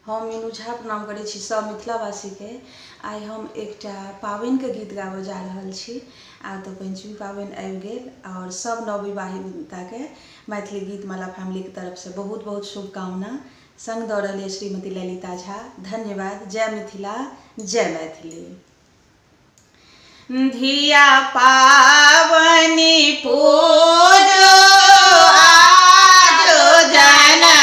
हम मीनू झा प्रणाम करै छी सब मिथिलावासी के। आइ हम एकटा पाबनि के गीत गाबऽ जा रहल छी। आब तऽ पंचमी पाबनि आबि गेल और सब नवविवाहिता के मैथिली गीतमाला फैमिली के तरफ से बहुत बहुत शुभकामना। संग दऽ रहल श्रीमती ललिता झा। धन्यवाद। जय मिथिला, जय मैथिली। धिया पावनी पूजो आजो जनम